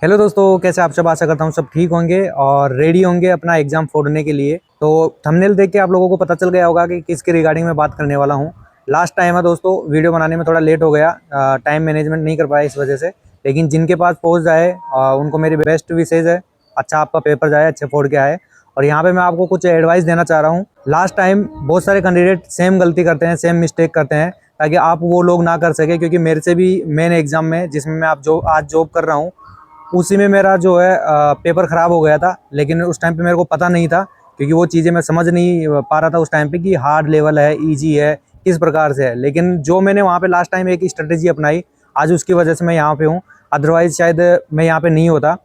Hello दोस्तों, कैसे आप सब। आशा करता हूँ सब ठीक होंगे और रेडी होंगे अपना एग्जाम फोड़ने के लिए। तो थंबनेल देख के आप लोगों को पता चल गया होगा कि किसके रिगार्डिंग मैं बात करने वाला हूँ। लास्ट टाइम है दोस्तों, वीडियो बनाने में थोड़ा लेट हो गया, टाइम मैनेजमेंट नहीं कर पाया इस वजह से। लेकिन जिनके पास पहुँच जाए उनको मेरी बेस्ट विशेज है। अच्छा आपका पेपर जाए, अच्छे फोड़ के आए। और यहाँ पे मैं आपको कुछ एडवाइस देना चाह रहा हूँ। लास्ट टाइम बहुत सारे कैंडिडेट सेम गलती करते हैं, सेम मिस्टेक करते हैं, ताकि आप वो लोग ना कर सके। क्योंकि मेरे से भी मेन एग्जाम में, जिसमें मैं आप जो आज जॉब कर रहा हूँ, उसी में मेरा जो है पेपर ख़राब हो गया था। लेकिन उस टाइम पे मेरे को पता नहीं था, क्योंकि वो चीज़ें मैं समझ नहीं पा रहा था उस टाइम पे कि हार्ड लेवल है, इजी है, किस प्रकार से है। लेकिन जो मैंने वहाँ पे लास्ट टाइम एक स्ट्रेटेजी अपनाई, आज उसकी वजह से मैं यहाँ पे हूँ। अदरवाइज़ शायद मैं यहाँ पे नहीं होता।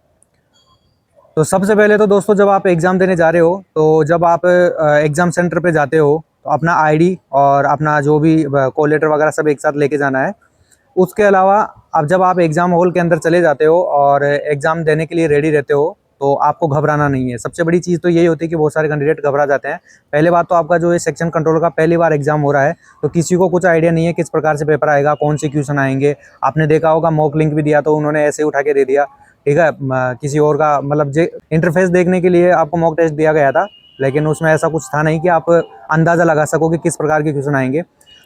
तो सबसे पहले तो दोस्तों, जब आप एग्ज़ाम देने जा रहे हो, तो जब आप एग्ज़ाम सेंटर पे जाते हो, तो अपना आईडी और अपना जो भी कॉल लेटर वगैरह सब एक साथ लेके जाना है। उसके अलावा अब जब आप एग्ज़ाम हॉल के अंदर चले जाते हो और एग्ज़ाम देने के लिए रेडी रहते हो, तो आपको घबराना नहीं है। सबसे बड़ी चीज़ तो यही होती है कि बहुत सारे कैंडिडेट घबरा जाते हैं। पहले बात तो आपका जो ये सेक्शन कंट्रोल का पहली बार एग्ज़ाम हो रहा है, तो किसी को कुछ आइडिया नहीं है किस प्रकार से पेपर आएगा, कौन से क्वेश्चन आएंगे। आपने देखा होगा मॉक लिंक भी दिया तो उन्होंने ऐसे ही उठा के दे दिया, ठीक है। किसी और का मतलब इंटरफेस देखने के लिए आपको मॉक टेस्ट दिया गया था, लेकिन उसमें ऐसा कुछ था नहीं कि आप अंदाज़ा लगा सको कि किस प्रकार के क्वेश्चन आएंगे।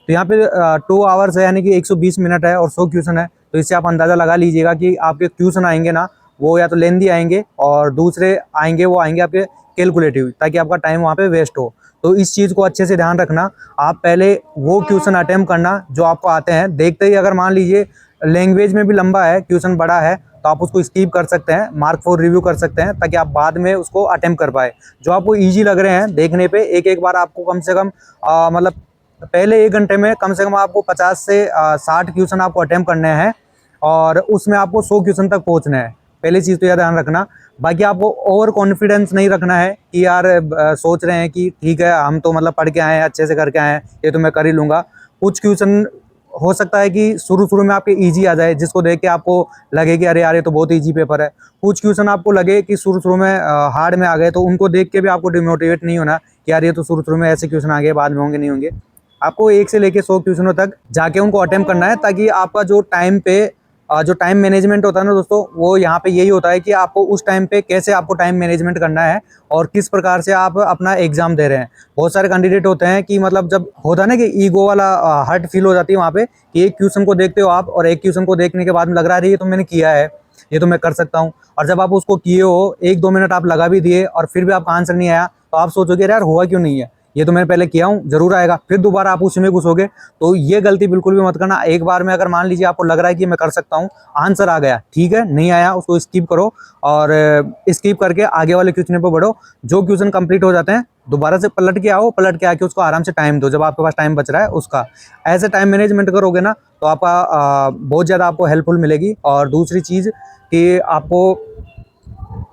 तो यहाँ पे 2 आवर्स है, यानी कि 120 मिनट है और 100 क्वेश्चन है। तो इससे आप अंदाज़ा लगा लीजिएगा कि आपके क्वेश्चन आएंगे ना, वो या तो लेंदी आएंगे और दूसरे आएंगे, वो आएंगे आपके कैलकुलेटिव, ताकि आपका टाइम वहाँ पे वेस्ट हो। तो इस चीज़ को अच्छे से ध्यान रखना। आप पहले वो क्वेश्चन अटेम्प्ट करना जो आपको आते हैं। देखते ही अगर मान लीजिए लैंग्वेज में भी लंबा है, क्वेश्चन बड़ा है, तो आप उसको स्किप कर सकते हैं, मार्क फॉर रिव्यू कर सकते हैं, ताकि आप बाद में उसको अटेम्प्ट कर पाए। जो आपको ईजी लग रहे हैं देखने पे, एक एक बार आपको कम से कम मतलब पहले 1 घंटे में कम से कम आपको 50 से 60 क्वेश्चन आपको अटेम्प्ट करने हैं, और उसमें आपको 100 क्वेश्चन तक पहुंचना है। पहली चीज़ तो यह ध्यान रखना। बाकी आपको ओवर कॉन्फिडेंस नहीं रखना है कि यार सोच रहे हैं कि ठीक है, हम तो मतलब पढ़ के आए हैं, अच्छे से करके आए हैं, ये तो मैं कर ही लूँगा। कुछ क्वेश्चन हो सकता है कि शुरू में आपके ईजी आ जाए, जिसको देख के आपको लगे कि अरे यार ये तो बहुत ईजी पेपर है। कुछ क्वेश्चन आपको लगे कि शुरू में हार्ड में आ गए, तो उनको देख के भी आपको डिमोटिवेट नहीं होना कि यार ये तो शुरू में ऐसे क्वेश्चन आ गए, बाद में होंगे नहीं होंगे। आपको 1 से लेके 100 क्वेश्चनों तक जाके उनको अटेम्प्ट करना है, ताकि आपका जो टाइम पे जो टाइम मैनेजमेंट होता है ना दोस्तों, वो यहाँ पे यही होता है कि आपको उस टाइम पे कैसे आपको टाइम मैनेजमेंट करना है और किस प्रकार से आप अपना एग्जाम दे रहे हैं। बहुत सारे कैंडिडेट होते हैं कि मतलब जब होता है ना कि ईगो वाला हर्ट फील हो जाती है वहाँ पे, कि एक क्वेश्चन को देखते हो आप और एक क्वेश्चन को देखने के बाद में लग रहा है ये तो मैंने किया है, ये तो मैं कर सकता हूँ। और जब आप उसको किए हो, 1-2 मिनट आप लगा भी दिए और फिर भी आपका आंसर नहीं आया, तो आप सोचोगे यार हुआ क्यों नहीं है, ये तो मैंने पहले किया हूँ, जरूर आएगा। फिर दोबारा आप उसी में घुसोगे। तो ये गलती बिल्कुल भी मत करना। एक बार में अगर मान लीजिए आपको लग रहा है कि मैं कर सकता हूँ, आंसर आ गया, ठीक है, नहीं आया उसको स्किप करो और स्किप करके आगे वाले क्वेश्चन पे बढ़ो। जो क्वेश्चन कंप्लीट हो जाते हैं, दोबारा से पलट के आओ, पलट के आके उसको आराम से टाइम दो, जब आपके पास टाइम बच रहा है उसका। ऐसे टाइम मैनेजमेंट करोगे ना, तो आपका बहुत ज़्यादा आपको हेल्पफुल मिलेगी। और दूसरी चीज़ कि आपको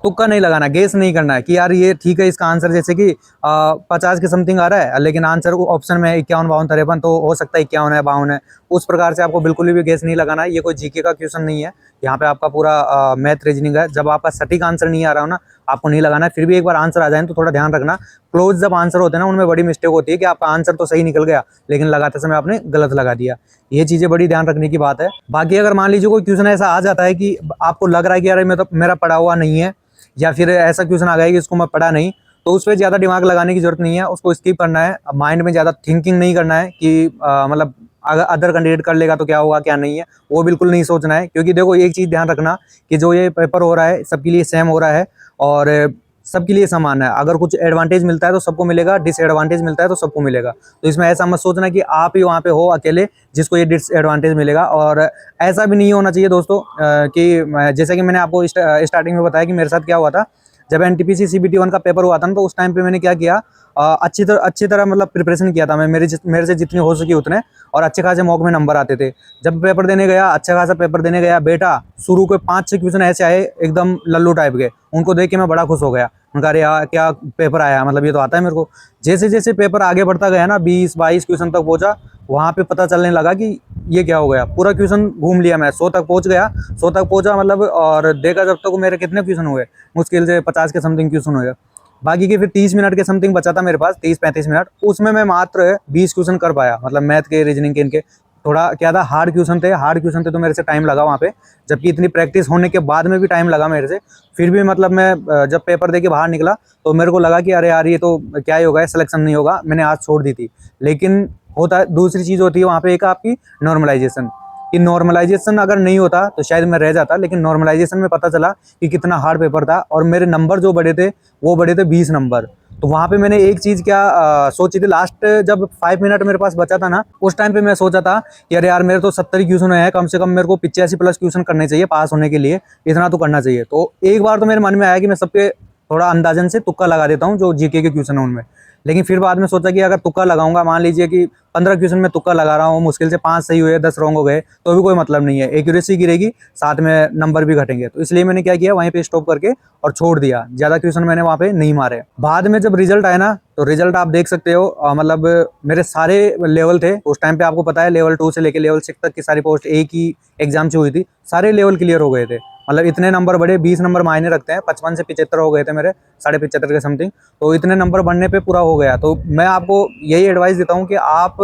तुक्का नहीं लगाना, गेस नहीं करना है कि यार ये ठीक है, इसका आंसर जैसे कि 50 के समथिंग आ रहा है, लेकिन आंसर ऑप्शन में 51, 52, 53, तो हो सकता है 51 है, 52 है। उस प्रकार से आपको बिल्कुल भी गेस नहीं लगाना है। ये कोई जीके का क्वेश्चन नहीं है, यहाँ पे आपका पूरा मैथ रीजनिंग है। जब आपका सटीक आंसर नहीं आ रहा हो ना, आपको नहीं लगाना है। फिर भी एक बार आंसर आ जाए तो थोड़ा ध्यान रखना। क्लोज जब आंसर होते हैं ना, उनमें बड़ी मिस्टेक होती है कि आपका आंसर तो सही निकल गया, लेकिन लगाते समय आपने गलत लगा दिया। ये चीज़ें बड़ी ध्यान रखने की बात है। बाकी अगर मान लीजिए कोई क्वेश्चन ऐसा आ जाता है कि आपको लग रहा है कि यार मैं तो मेरा पढ़ा हुआ नहीं है, या फिर ऐसा क्वेश्चन आ गया कि इसको मैं पढ़ा नहीं, तो उस पर ज़्यादा दिमाग लगाने की जरूरत नहीं है, उसको स्किप करना है। माइंड में ज़्यादा थिंकिंग नहीं करना है कि मतलब अगर अदर कैंडिडेट कर लेगा तो क्या होगा क्या नहीं है, वो बिल्कुल नहीं सोचना है। क्योंकि देखो एक चीज़ ध्यान रखना कि जो ये पेपर हो रहा है सबके लिए सेम हो रहा है और सबके लिए समान है। अगर कुछ एडवांटेज मिलता है तो सबको मिलेगा, डिसएडवांटेज मिलता है तो सबको मिलेगा। तो इसमें ऐसा मत सोचना कि आप ही वहाँ पे हो अकेले जिसको ये डिसएडवांटेज मिलेगा। और ऐसा भी नहीं होना चाहिए दोस्तों कि जैसे कि मैंने आपको स्टार्टिंग में बताया कि मेरे साथ क्या हुआ था। जब एनटीपीसी सीबीटी 1 का पेपर हुआ था ना, तो उस टाइम पे मैंने क्या किया, अच्छी तरह मतलब प्रिपरेशन किया था मैं, मेरे से जितनी हो सकी उतने, और अच्छे खासे मॉक में नंबर आते थे। जब पेपर देने गया, अच्छा खासा पेपर देने गया बेटा, शुरू के 5-6 क्वेश्चन ऐसे आए एकदम लल्लू टाइप के। उनको देख के मैं बड़ा खुश हो गया। उनका अरे यार क्या पेपर आया, मतलब ये तो आता है मेरे को। जैसे जैसे पेपर आगे बढ़ता गया ना, 20-22 क्वेश्चन तक पहुंचा, वहाँ पे पता चलने लगा कि ये क्या हो गया। पूरा क्वेश्चन घूम लिया मैं, 100 तक पहुँच गया। 100 तक पहुँचा मतलब, और देखा जब तक मेरे कितने क्वेश्चन हुए, मुश्किल से 50 के समथिंग क्वेश्चन हुए। बाकी के फिर 30 मिनट के समथिंग बचा था मेरे पास, 30-35 मिनट, उसमें मैं मात्र 20 क्वेश्चन कर पाया, मतलब मैथ के, रीजनिंग के, इनके। थोड़ा क्या था, हार्ड क्वेश्चन थे तो मेरे से टाइम लगा वहाँ पे, जबकि इतनी प्रैक्टिस होने के बाद में भी टाइम लगा मेरे से। फिर भी मतलब मैं जब पेपर दे के बाहर निकला तो मेरे को लगा कि अरे यार ये तो क्या ही होगा, सिलेक्शन नहीं होगा, मैंने आज छोड़ दी थी। लेकिन होता है, दूसरी चीज़ होती है वहाँ पे एक आपकी नॉर्मलाइजेशन, कि नॉर्मलाइजेशन अगर नहीं होता तो शायद मैं रह जाता, लेकिन नॉर्मलाइजेशन में पता चला कि कितना हार्ड पेपर था और मेरे नंबर जो बड़े थे वो बड़े थे 20 नंबर। तो वहाँ पे मैंने एक चीज़ क्या सोची थी, लास्ट जब 5 मिनट मेरे पास बचा था ना, उस टाइम पे मैं सोचा था कि अरे यार मेरे तो 70 क्वेश्चन है, कम से कम मेरे को 85+ क्वेश्चन करने चाहिए पास होने के लिए, इतना तो करना चाहिए। तो एक बार तो मेरे मन में आया कि मैं सबके थोड़ा अंदाजन से तुक्का लगा देता हूँ जो जीके के क्वेश्चन है उनमें। लेकिन फिर बाद में सोचा कि अगर तुक्का लगाऊंगा, मान लीजिए कि 15 क्वेश्चन में तुक्का लगा रहा हूँ, मुश्किल से 5 सही हुए 10 रॉन्ग हो गए तो भी कोई मतलब नहीं है, एक्यूरेसी गिरेगी, साथ में नंबर भी घटेंगे। तो इसलिए मैंने क्या किया, वहीं पे स्टॉप करके और छोड़ दिया, ज़्यादा क्वेश्चन मैंने वहाँ पे नहीं मारे। बाद में जब रिजल्ट आया ना, तो रिजल्ट आप देख सकते हो, मतलब मेरे सारे लेवल थे उस टाइम पे, आपको पता है लेवल 2 से लेके लेवल 6 तक की सारी पोस्ट एक ही एग्जाम से हुई थी, सारे लेवल क्लियर हो गए थे। मतलब इतने नंबर बढ़े, 20 नंबर मायने रखते हैं, 55 से 75 हो गए थे मेरे, 75.5 के समथिंग। तो इतने नंबर बढ़ने पे पूरा हो गया। तो मैं आपको यही एडवाइस देता हूँ कि आप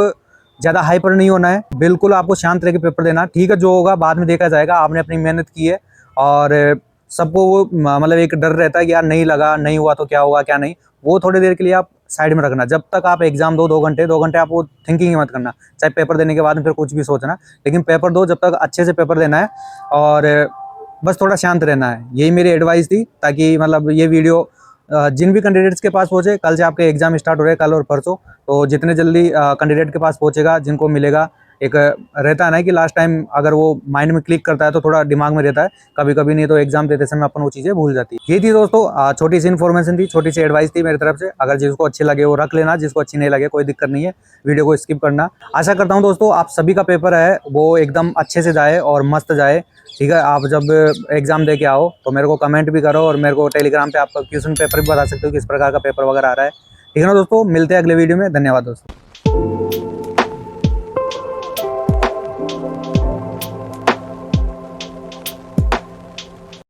ज़्यादा हाइपर नहीं होना है, बिल्कुल आपको शांत रह के पेपर देना। ठीक है, जो होगा बाद में देखा जाएगा, आपने अपनी मेहनत की है। और सबको वो मतलब एक डर रहता है कि यार नहीं लगा, नहीं हुआ तो क्या होगा क्या नहीं, वो थोड़ी देर के लिए आप साइड में रखना। जब तक आप एग्जाम दो 2 घंटे आप वो थिंकिंग ही मत करना, चाहे पेपर देने के बाद में फिर कुछ भी सोचना, लेकिन पेपर दो, जब तक अच्छे से पेपर देना है और बस थोड़ा शांत रहना है। यही मेरी एडवाइस थी, ताकि मतलब ये वीडियो जिन भी कैंडिडेट्स के पास पहुंचे, कल से आपके एग्जाम स्टार्ट हो रहे हैं, कल और परसों, तो जितने जल्दी कैंडिडेट के पास पहुंचेगा, जिनको मिलेगा, एक रहता है ना कि लास्ट टाइम अगर वो माइंड में क्लिक करता है तो थोड़ा दिमाग में रहता है, कभी कभी नहीं तो एग्जाम देते समय अपन वो चीज़ें भूल जाती है। ये थी दोस्तों छोटी सी इन्फॉर्मेशन थी, छोटी सी एडवाइस थी मेरी तरफ से। अगर जिसको अच्छी लगे वो रख लेना, जिसको अच्छी नहीं लगे कोई दिक्कत नहीं है, वीडियो को स्किप करना। आशा करता हूँ दोस्तों आप सभी का पेपर है वो एकदम अच्छे से जाए और मस्त जाए। ठीक है, आप जब एग्जाम दे के आओ तो मेरे को कमेंट भी करो और मेरे को टेलीग्राम पे आपका क्वेश्चन पेपर भी बता सकते हो किस प्रकार का पेपर वगैरह आ रहा है। ठीक है ना दोस्तों, मिलते हैं अगले वीडियो में। धन्यवाद दोस्तों।